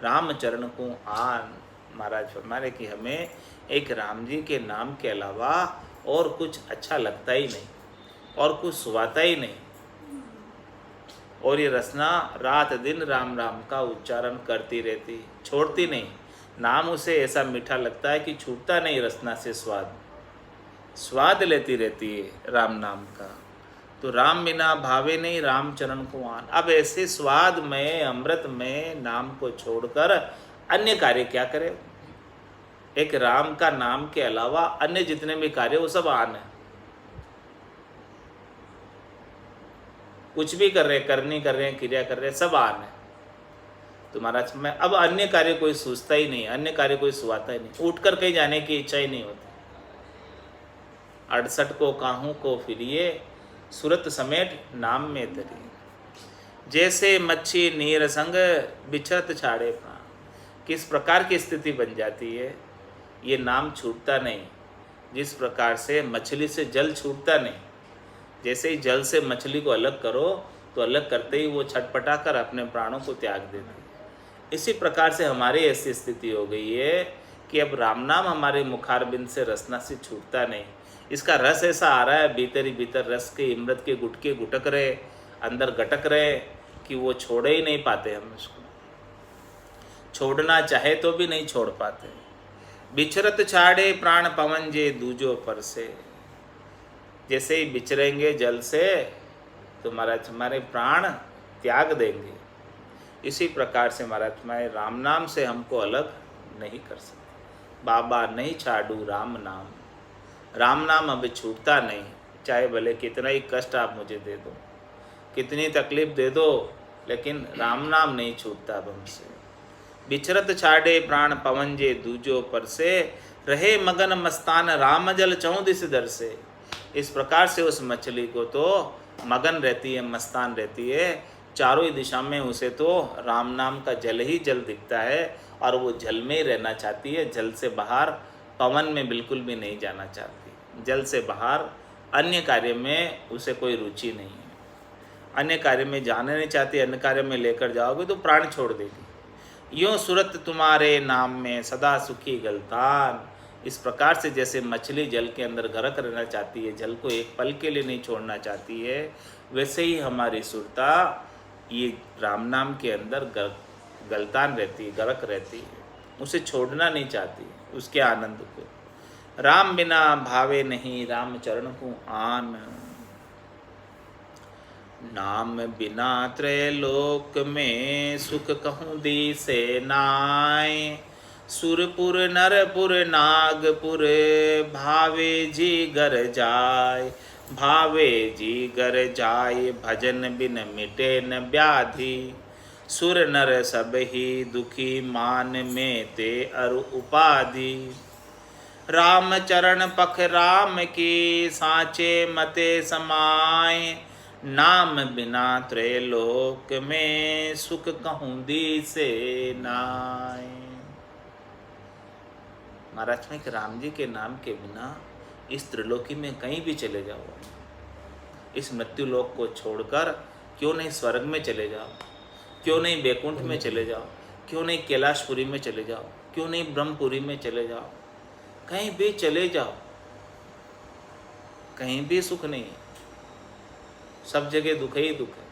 राम चरण को आन। महाराज फरमाए कि हमें एक राम जी के नाम के अलावा और कुछ अच्छा लगता ही नहीं, और कुछ सुहाता ही नहीं। और ये रसना रात दिन राम राम का उच्चारण करती रहती, छोड़ती नहीं। नाम उसे ऐसा मीठा लगता है कि छूटता नहीं रसना से स्वाद, स्वाद लेती रहती है राम नाम का। तो राम बिना भावे नहीं राम चरण को आन। अब ऐसे स्वाद में, अमृत में नाम को छोड़कर अन्य कार्य क्या करे? एक राम का नाम के अलावा अन्य जितने भी कार्य वो सब आन है। कुछ भी कर रहे, करनी कर रहे हैं, क्रिया कर रहे हैं, सब आन है। तो महाराज मैं अब अन्य कार्य कोई सोचता ही नहीं, अन्य कार्य कोई सुहाता ही नहीं, उठकर कहीं जाने की इच्छा ही नहीं होती। 68 को काहू को फिरिए सूरत समेट नाम में तरी, जैसे मच्छी नीर संग बिछरत छाड़े प्राण। किस प्रकार की स्थिति बन जाती है? ये नाम छूटता नहीं। जिस प्रकार से मछली से जल छूटता नहीं, जैसे ही जल से मछली को अलग करो तो अलग करते ही वो छटपटा कर अपने प्राणों को त्याग देती है। इसी प्रकार से हमारी ऐसी स्थिति हो गई है कि अब राम नाम हमारे मुखारबिंद से रसना से छूटता नहीं। इसका रस ऐसा आ रहा है, भीतर ही भीतर रस के अमृत के गुटके गुटक रहे, अंदर गटक रहे कि वो छोड़े ही नहीं पाते। हम इसको छोड़ना चाहे तो भी नहीं छोड़ पाते। बिछरत छाड़े प्राण पवन जे दूजो पर से। जैसे ही बिछरेंगे जल से तो महाराज हमारे प्राण त्याग देंगे। इसी प्रकार से महाराज हमारे राम नाम से हमको अलग नहीं कर सकते। बाबा नहीं छाड़ू राम नाम, राम नाम अब छूटता नहीं। चाहे भले कितना ही कष्ट आप मुझे दे दो, कितनी तकलीफ दे दो, लेकिन राम नाम नहीं छूटता अब हमसे। बिछरत छाड़े प्राण पवन जे दूजो पर से, रहे मगन मस्तान राम जल चौदिस दर से। इस प्रकार से उस मछली को तो मगन रहती है, मस्तान रहती है, चारों ही दिशा में उसे तो राम नाम का जल ही जल दिखता है और वो जल में ही रहना चाहती है, जल से बाहर पवन में बिल्कुल भी नहीं जाना चाहती। जल से बाहर अन्य कार्य में उसे कोई रुचि नहीं है, अन्य कार्य में जाना नहीं चाहती। अन्य कार्य में लेकर जाओगे तो प्राण छोड़ देगी। यूँ सूरत तुम्हारे नाम में सदा सुखी गलतान। इस प्रकार से जैसे मछली जल के अंदर गरक रहना चाहती है, जल को एक पल के लिए नहीं छोड़ना चाहती है, वैसे ही हमारी सुरता ये राम नाम के अंदर गलतान रहती है, गरक रहती है, उसे छोड़ना नहीं चाहती, उसके आनंद को। राम बिना भावे नहीं राम चरण को आन। नाम बिना त्रैलोक में सुख कहूँ दिसे नाय। सुरपुर नरपुर नागपुर भावे जी गर जाय। भावे जी गर जाय भजन बिन मिटे न व्याधि। सुर नर सब ही दुखी मान में ते अरु उपाधि। राम चरण पख राम की साचे मते समाय। नाम बिना त्रैलोक में सुख कहूँ दिसे नाय। महाराज में कि राम जी के नाम के बिना इस त्रिलोकी में कहीं भी चले जाओ, इस मृत्यु लोक को छोड़कर क्यों नहीं स्वर्ग में चले जाओ, क्यों नहीं बैकुंठ में चले जाओ, क्यों नहीं कैलाशपुरी में चले जाओ, क्यों नहीं ब्रह्मपुरी में चले जाओ, कहीं भी चले जाओ, कहीं भी सुख नहीं है, सब जगह दुख ही दुख है।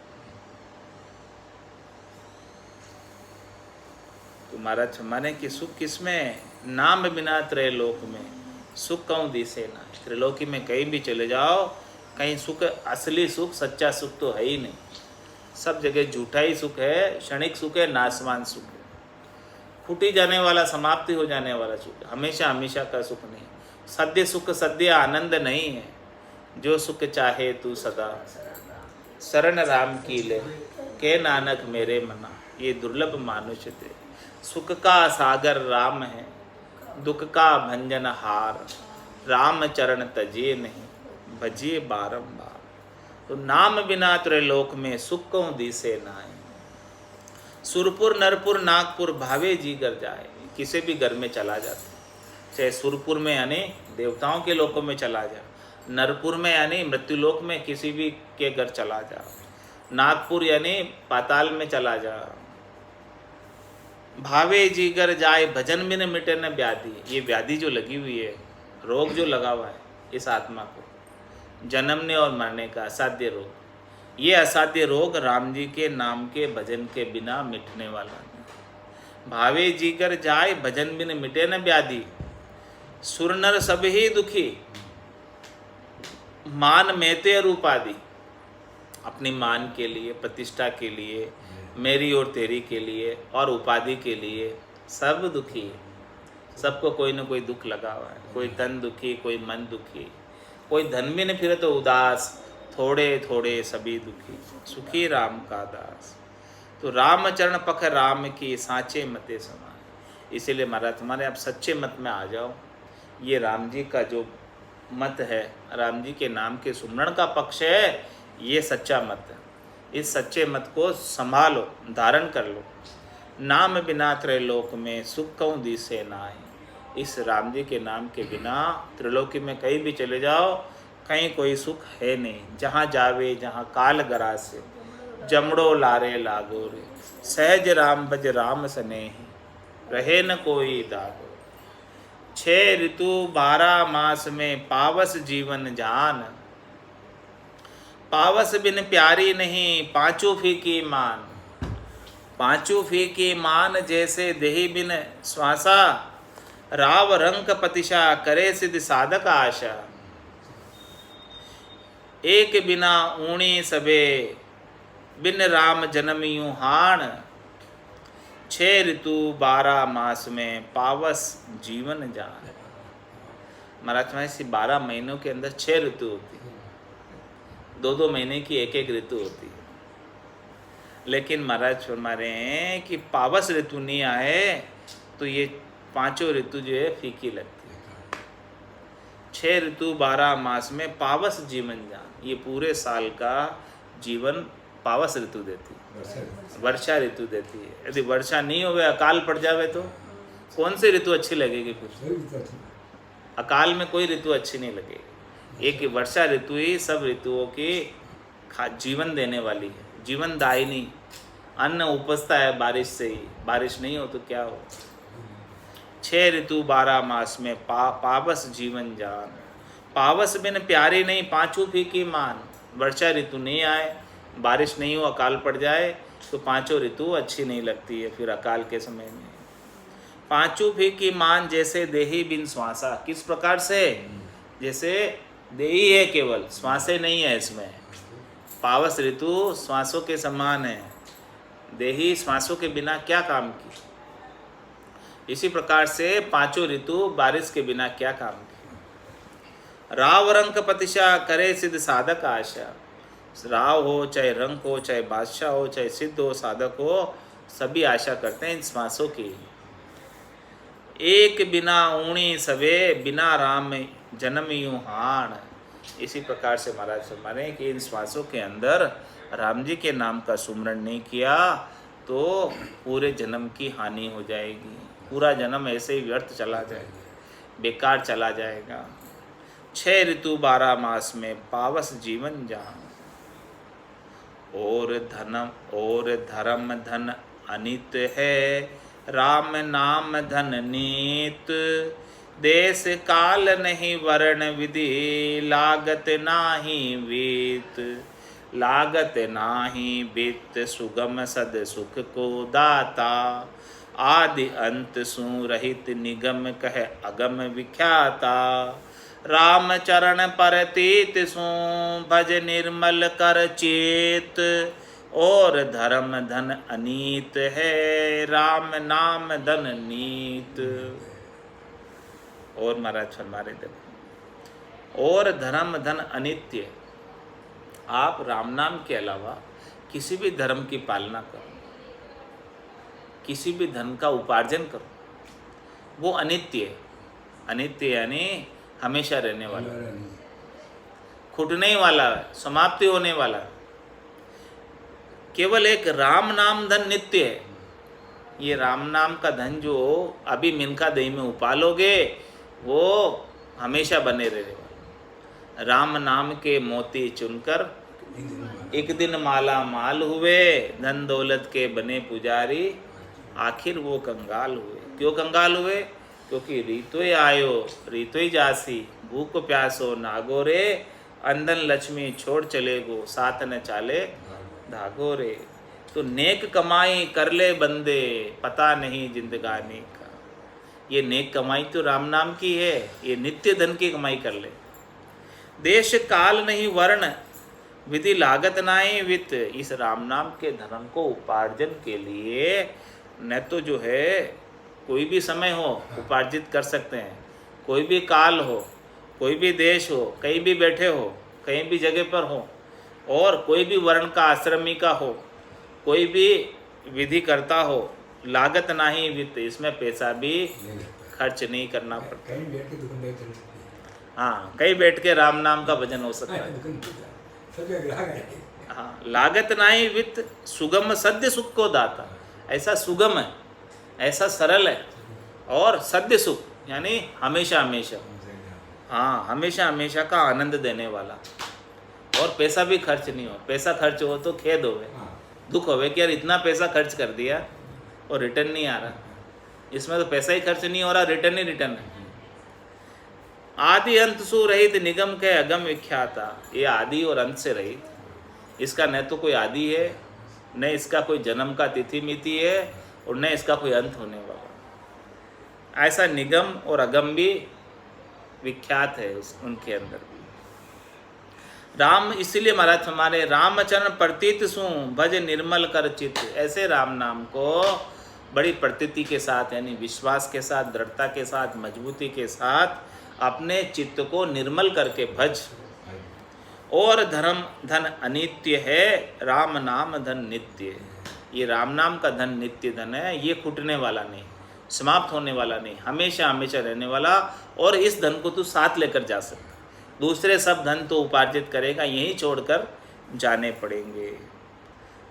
तो महाराज माने कि सुख किसमें? नाम बिना त्रैलोक में सुख कहूँ दिसे ना। त्रिलोकी में कहीं भी चले जाओ, कहीं सुख, असली सुख, सच्चा सुख तो है ही नहीं। सब जगह झूठा ही सुख है, क्षणिक सुख है, नाशवान सुख है, फूटी जाने वाला, समाप्ति हो जाने वाला सुख, हमेशा हमेशा का सुख नहीं। सद्य सुख सद्य आनंद नहीं है। जो सुख चाहे तू सदा शरण राम की ले, के नानक मेरे मना। ये दुर्लभ मानुष थे। सुख का सागर राम है, दुख का भंजन हार। राम चरण तजिए नहीं, भजिए बारंबार। तो नाम बिना त्रैलोक में सुख कहूँ दिसे नाय। सुरपुर नरपुर नागपुर भावे जी घर जाए। किसी भी घर में चला जाता, चाहे सुरपुर में यानी देवताओं के लोकों में चला जा, नरपुर में यानी मृत्युलोक में किसी भी के घर चला जा, नागपुर यानी पाताल में चला जा। भावे जी घर जाए भजन बिन मिटे न व्याधि। ये व्याधि जो लगी हुई है, रोग जो लगा हुआ है इस आत्मा को, जन्मने और मरने का असाध्य रोग, ये असाध्य रोग राम जी के नाम के भजन के बिना मिटने वाला नहीं। भावे जी घर जाए भजन बिन मिटे न व्याधि। सुर नर सब ही दुखी मान मेते और उपाधि। अपनी मान के लिए, प्रतिष्ठा के लिए, मेरी और तेरी के लिए और उपाधि के लिए सब दुखी है। सबको कोई ना कोई दुख लगा हुआ है। कोई तन दुखी, कोई मन दुखी, कोई धन में नहीं फिरे तो उदास, थोड़े थोड़े सभी दुखी। सुखी राम का दास। तो राम चरण पख राम की साचे मते समाए। इसीलिए महाराज तुम्हारे आप सच्चे मत में आ जाओ। ये राम जी का जो मत है, राम जी के नाम के सुमरण का पक्ष है, ये सच्चा मत है। इस सच्चे मत को संभालो, धारण कर लो। नाम बिना त्रैलोक में सुख कहूँ दिसे नाय। इस राम जी के नाम के बिना त्रिलोकी में कहीं भी चले जाओ, कहीं कोई सुख है नहीं। जहाँ जावे जहाँ काल गरासे, जमड़ो लारे लागो रे। सहज राम भज राम स्नेही, रहे न कोई दागो। 6 ऋतु 12 मास में पावस जीवन जान। पावस बिन प्यारी नहीं पांचों फीकी मान। पांचों फीकी मान जैसे देही बिन श्वासा। राव रंक पतिशा करे सिद्ध साधक आशा। एक बिना ऊणी सबे बिन राम जन्म यूं हाण। 6 ऋतु 12 मास में पावस जीवन जान। महाराज में इसी 12 महीनों के अंदर 6 ऋतु होती है, 2-2 महीने की एक ऋतु होती है। लेकिन महाराज फरमा रहे हैं कि पावस ऋतु नहीं आए तो ये 5 ऋतु जो है फीकी लगती है। 6 ऋतु 12 मास में पावस जीवन जान। ये पूरे साल का जीवन पावस ऋतु देती है, वर्षा वर्षा ऋतु देती है। यदि वर्षा नहीं होवे, अकाल पड़ जावे तो कौन सी ऋतु अच्छी लगेगी फिर? सही ऋतु अच्छी। अकाल में कोई ऋतु अच्छी नहीं लगेगी। एक ही वर्षा ऋतु ही सब ऋतुओं की जीवन देने वाली है, जीवनदायिनी। अन्न उपजता है बारिश से ही, बारिश नहीं हो तो क्या हो। 6 ऋतु 12 मास में पावस जीवन जान। पावस बिन प्यारी नहीं, पांचों फीकी मान। वर्षा ऋतु नहीं आए, बारिश नहीं हो, अकाल पड़ जाए तो पांचों ऋतु अच्छी नहीं लगती है फिर अकाल के समय में। पांचों फीकी मान जैसे देही बिन श्वासा। किस प्रकार से? जैसे देही है केवल, श्वासें नहीं है इसमें। पावस ऋतु श्वासों के समान है, देही श्वासों के बिना क्या काम की। इसी प्रकार से पांचों ऋतु बारिश के बिना क्या काम की। राव रंक पतिशा करे सिद्ध साधक आशा। राव हो, चाहे रंक हो, चाहे बादशाह हो, चाहे सिद्ध हो, साधक हो, सभी आशा करते हैं इन श्वासों की। एक बिना ऊणी सवे, बिना राम जन्म यूं हाण। इसी प्रकार से महाराज फरमा रहे हैं कि इन श्वासों के अंदर राम जी के नाम का सुमरण नहीं किया तो पूरे जन्म की हानि हो जाएगी, पूरा जन्म ऐसे ही व्यर्थ चला जाएगा, बेकार चला जाएगा। 6 ऋतु 12 मास में पावस जीवन जान। और धर्म धन अनित है, राम नाम धन नीत। देश काल नहीं वर्ण विधि, लागत नाही वीत। लागत नाही वित्त, सुगम सद सुख को दाता। आदि अंत सु रहित निगम कह अगम विख्याता। राम चरण परतीत सु भज निर्मल कर चेत। और धर्म धन अनीत है, राम नाम धन नीत। और महाराज फरमा रहे देखो, और धर्म धन अनित्य। आप राम नाम के अलावा किसी भी धर्म की पालना करो, किसी भी धन का उपार्जन करो, वो अनित्य है। अनित्य यानी हमेशा रहने वाला, खुटने वाला, समाप्ति होने वाला। केवल एक राम नाम धन नित्य है। ये राम नाम का धन जो अभी मिनका दही में उपालोगे वो हमेशा बने रहने वाला। राम नाम के मोती चुनकर एक दिन माला माल हुए, धन दौलत के बने पुजारी, आखिर वो कंगाल हुए। क्यों कंगाल हुए? क्योंकि रीतोय आयो रीतोय जासी, भूख प्यासो नागो रे। अंधन लक्ष्मी छोड़ चले गो, साथ न चाले धागो रे। तो नेक कमाई कर ले बंदे, पता नहीं जिंदगानी का। ये नेक कमाई तो राम नाम की है, ये नित्य धन की कमाई कर ले। देश काल नहीं वर्ण, विधि लागत नाई वित्त। इस राम नाम के धर्म को उपार्जन के लिए न तो जो है कोई भी समय हो उपार्जित कर सकते हैं, कोई भी काल हो, कोई भी देश हो, कहीं भी बैठे हो, कहीं भी जगह पर हो, और कोई भी वर्ण का, आश्रमी का हो, कोई भी विधि करता हो। लागत नहीं वित्त, इसमें पैसा भी खर्च नहीं करना पड़ता। कहीं बैठ के दुकान नहीं चल सकती। हाँ, कहीं बैठ के राम नाम का भजन हो सकता है। सब जगह है। हाँ, लागत नहीं वित्त, सुगम सद्य सुख को दाता। ऐसा सुगम है, ऐसा सरल है, और सद्य सुख यानी हमेशा हमेशा, हाँ हमेशा हमेशा का आनंद देने वाला। और पैसा भी खर्च नहीं हो। पैसा खर्च हो तो खेद होवे, दुख होवे कि यार इतना पैसा खर्च कर दिया और रिटर्न नहीं आ रहा। इसमें तो पैसा ही खर्च नहीं हो रहा, रिटर्न ही रिटर्न है। आदि अंत सु रहित निगम के अगम विख्याता। ये आदि और अंत से रहित, इसका न तो कोई आदि है, न इसका कोई जन्म का तिथि मिति है, और न इसका कोई अंत होने वाला। ऐसा निगम और अगम भी विख्यात है उनके अंदर भी। राम, इसीलिए महाराज हमारे रामचरण प्रतीत सु भज निर्मल कर चित्त। ऐसे राम नाम को बड़ी प्रतीति के साथ, यानी विश्वास के साथ, दृढ़ता के साथ, मजबूती के साथ अपने चित्त को निर्मल करके भज। और धर्म धन अनित्य है, राम नाम धन नित्य। ये राम नाम का धन नित्य धन है, ये खुटने वाला नहीं, समाप्त होने वाला नहीं, हमेशा हमेशा रहने वाला। और इस धन को तू साथ लेकर जा सकता, दूसरे सब धन तो उपार्जित करेगा, यहीं छोड़कर जाने पड़ेंगे।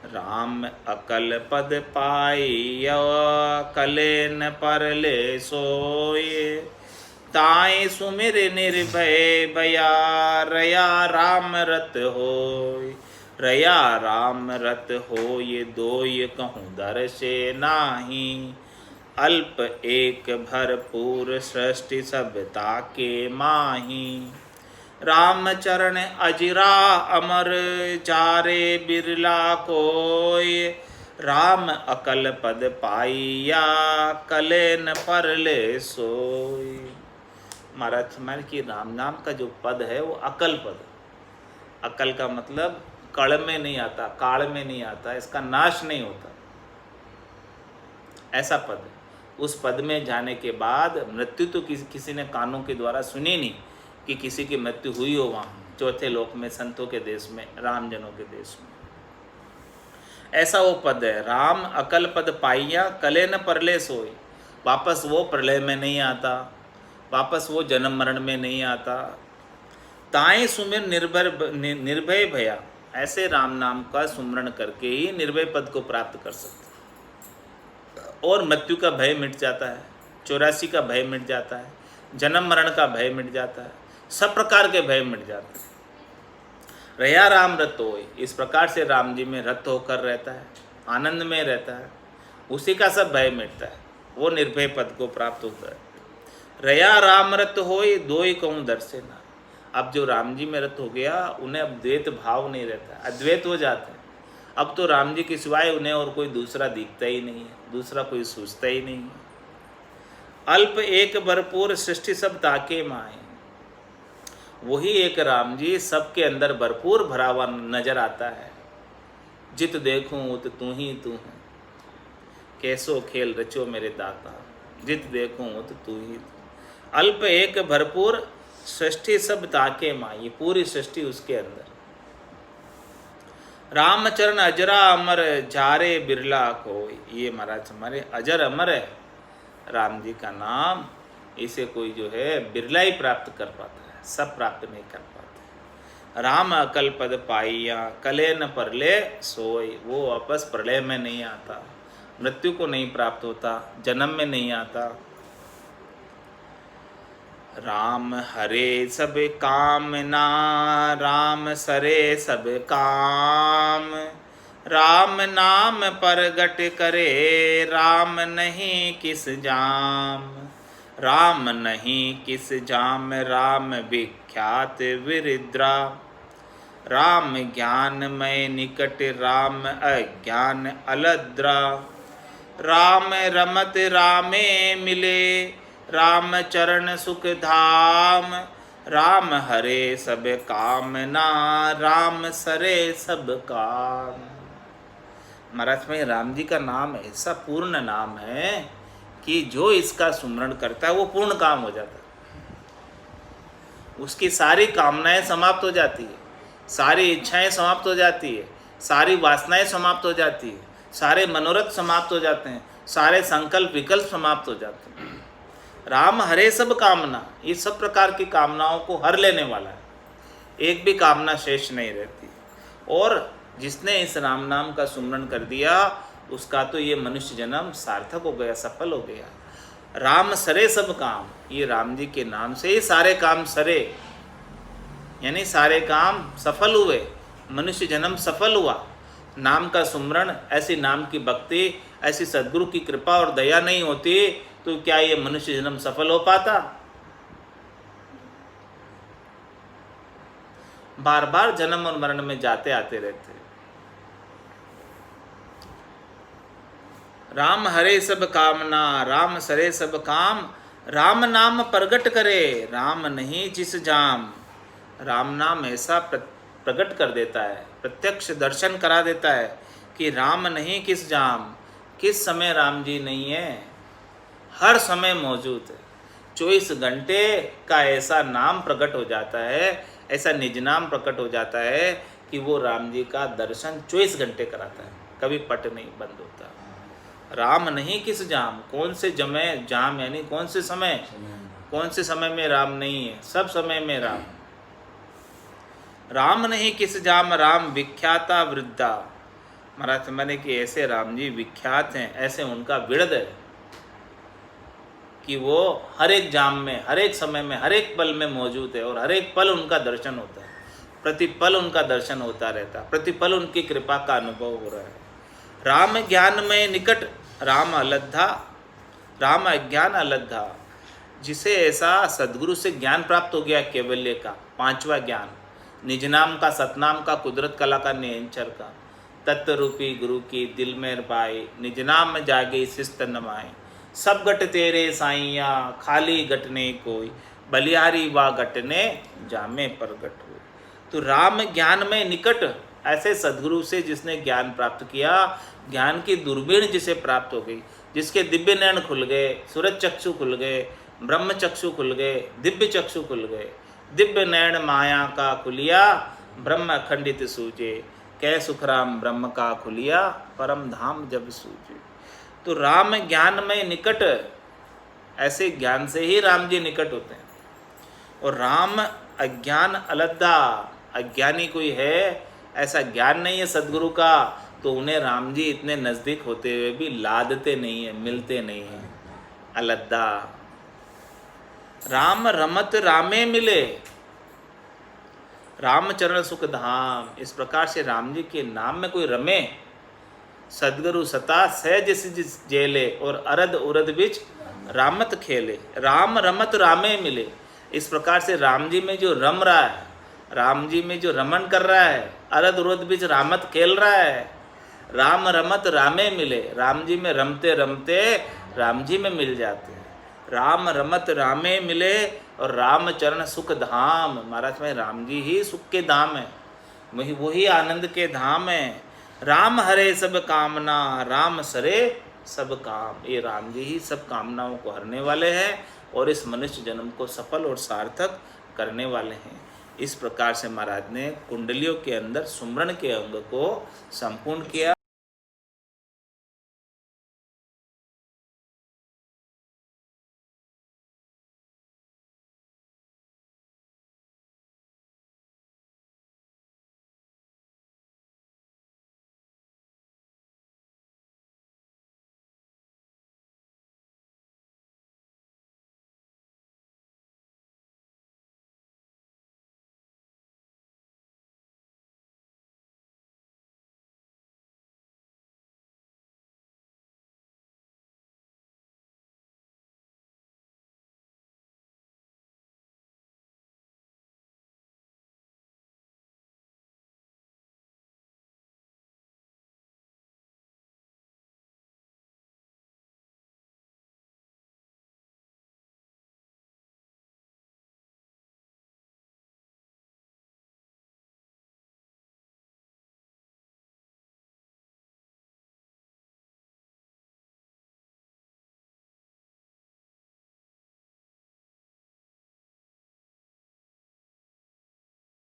राम अकल पद पाइयो कलेन परले सोए ताई सुमिर निर्भय भया रया राम रत होय रया राम रत होय दोय कहूँ दर्शे नाही अल्प एक भरपूर सृष्टि सब ताके माही राम चरण अजिरा अमर चारे बिरला कोय राम अकल पद पाइया कलेन परले सोय। महाराज हमारे की राम नाम का जो पद है वो अकल पद। अकल का मतलब कड़ में नहीं आता, काल में नहीं आता, इसका नाश नहीं होता, ऐसा पद है। उस पद में जाने के बाद मृत्यु तो किसी ने कानों के द्वारा सुनी नहीं कि किसी की मृत्यु हुई हो वहाँ चौथे लोक में, संतों के देश में, रामजनों के देश में। ऐसा वो पद है। राम अकल पद पाइया कले न परले सोई। वापस वो प्रलय में नहीं आता, वापस वो जन्म मरण में नहीं आता। ताई सुमिर निर्भय भया। ऐसे राम नाम का सुमरण करके ही निर्भय पद को प्राप्त कर सकते और मृत्यु का भय मिट जाता है, 84 का भय मिट जाता है, जन्म मरण का भय मिट जाता है, सब प्रकार के भय मिट जाते हैं। रया राम रत होय। इस प्रकार से राम जी में रत होकर रहता है, आनंद में रहता है, उसी का सब भय मिटता है, वो निर्भय पद को प्राप्त होता है। रया राम रत होय दोय कहूँ दर्शे ना। अब जो राम जी में रत हो गया उन्हें अब द्वैत भाव नहीं रहता, अद्वैत हो जाते हैं। अब तो राम जी के सिवाय उन्हें और कोई दूसरा दिखता ही नहीं है, दूसरा कोई सोचता ही नहीं है। अल्प एक भरपूर सृष्टि सब ताके माए। वही एक राम जी सबके अंदर भरपूर भरा हुआ नजर आता है। जित देखूं उत तू ही तू है, कैसो खेल रचो मेरे दाता, जित देखूं उत तू ही तू। अल्प एक भरपूर सृष्टि सब ताके माए। ये पूरी सृष्टि उसके अंदर। रामचरण अजरा अमर जारे बिरला कोई। ये महाराज हमारे अजर अमर है राम जी का नाम, इसे कोई जो है बिरला ही प्राप्त कर पाता है, सब प्राप्त नहीं कर पाते। राम अकल पद पाइया कले न परले सोई। वो वापस प्रलय में नहीं आता, मृत्यु को नहीं प्राप्त होता, जन्म में नहीं आता। राम हरे सब कामना राम सरे सब काम। राम नाम परगट करे राम नहीं किस जाम। राम नहीं किस जाम राम विख्यात विरिद्रा। राम ज्ञानमय निकट राम अज्ञान अलद्रा। राम रमत रामे मिले राम चरण सुख धाम। राम हरे सब कामना राम सरे सब काम। महाराज में राम जी का नाम ऐसा पूर्ण नाम है कि जो इसका सुमरण करता है वो पूर्ण काम हो जाता है। उसकी सारी कामनाएं समाप्त हो जाती है, सारी इच्छाएं समाप्त हो जाती है, सारी वासनाएं समाप्त हो जाती है, सारे मनोरथ समाप्त हो जाते हैं, सारे संकल्प विकल्प समाप्त हो जाते हैं। राम हरे सब कामना, ये सब प्रकार की कामनाओं को हर लेने वाला है, एक भी कामना शेष नहीं रहती। और जिसने इस राम नाम का सुमरण कर दिया उसका तो ये मनुष्य जन्म सार्थक हो गया, सफल हो गया। राम सरे सब काम, ये राम जी के नाम से ही सारे काम सरे, यानी सारे काम सफल हुए, मनुष्य जन्म सफल हुआ। नाम का सुमरण, ऐसी नाम की भक्ति, ऐसी सद्गुरु की कृपा और दया नहीं होती तो क्या ये मनुष्य जन्म सफल हो पाता? बार बार जन्म और मरण में जाते आते रहते। राम हरे सब कामना राम सरे सब काम। राम नाम प्रगट करे राम नहीं जिस जाम। राम नाम ऐसा प्रकट कर देता है, प्रत्यक्ष दर्शन करा देता है कि राम नहीं किस जाम। किस समय राम जी नहीं है, हर समय मौजूद है। 24 घंटे का ऐसा नाम प्रकट हो जाता है, ऐसा निज नाम प्रकट हो जाता है कि वो राम जी का दर्शन 24 घंटे कराता है, कभी पट नहीं बंद होता। राम नहीं किस जाम, कौन से जमे जाम यानी कौन से समय, कौन से समय में राम नहीं है, सब समय में राम। राम नहीं किस जाम राम विख्याता वृद्धा। महाराज समझने कि ऐसे राम जी विख्यात हैं, ऐसे उनका विरद है कि वो हर एक जाम में, हर एक समय में, हर एक पल में मौजूद है और हर एक पल उनका दर्शन होता है, प्रतिपल उनका दर्शन होता रहता है, प्रतिपल उनकी कृपा का अनुभव हो रहा है। राम ज्ञान में निकट राम अलद्धा, राम अज्ञान अलद्धा, जिसे ऐसा सदगुरु से ज्ञान प्राप्त हो गया कैवल्य का, पांचवा ज्ञान, निज नाम का, सतनाम का, कुदरत कला का, नियंचर का, तत्व रूपी गुरु की दिल में पाए, निज नाम में जागे शिस्त नमाए, सब गट तेरे साइया खाली गटने कोई, बलिहारी वा गटने जामे प्रगट हुए। तो राम ज्ञान में निकट, ऐसे सदगुरु से जिसने ज्ञान प्राप्त किया, ज्ञान की दूरबीन जिसे प्राप्त हो गई, जिसके दिव्य नयन खुल गए, सूरज चक्षु खुल गए, ब्रह्म चक्षु खुल गए, दिव्य चक्षु खुल गए, दिव्य नयन माया का खुलिया, ब्रह्म अखंडित सूझे, कै सुखराम ब्रह्म का खुलिया, परम धाम जब सूझे। तो राम ज्ञान में निकट, ऐसे ज्ञान से ही राम जी निकट होते हैं। और राम अज्ञान अलद्दा, अज्ञानी कोई है, ऐसा ज्ञान नहीं है सदगुरु का, तो उन्हें राम जी इतने नज़दीक होते हुए भी लादते नहीं है, मिलते नहीं हैं। अलद्दा, राम रमत रामे मिले, रामचरण सुख धाम। इस प्रकार से राम जी के नाम में कोई रमे, सदगुरु सता सहज सिज जेले, और अरद उरद बिच रामत खेले, राम रमत रामे मिले। इस प्रकार से राम जी में जो रम रहा है, राम जी में जो रमन कर रहा है, अरद उरद बिच रामत खेल रहा है, राम रमत रामे मिले, राम जी में रमते रमते राम जी में मिल जाते हैं। राम रमत रामे मिले और रामचरण सुख धाम। महाराज में राम जी ही सुख के धाम है, वही आनंद के धाम है। राम हरे सब कामना, राम सरे सब काम। ये राम जी ही सब कामनाओं को हरने वाले हैं और इस मनुष्य जन्म को सफल और सार्थक करने वाले हैं। इस प्रकार से महाराज ने कुंडलियों के अंदर सुमरण के अंग को संपूर्ण किया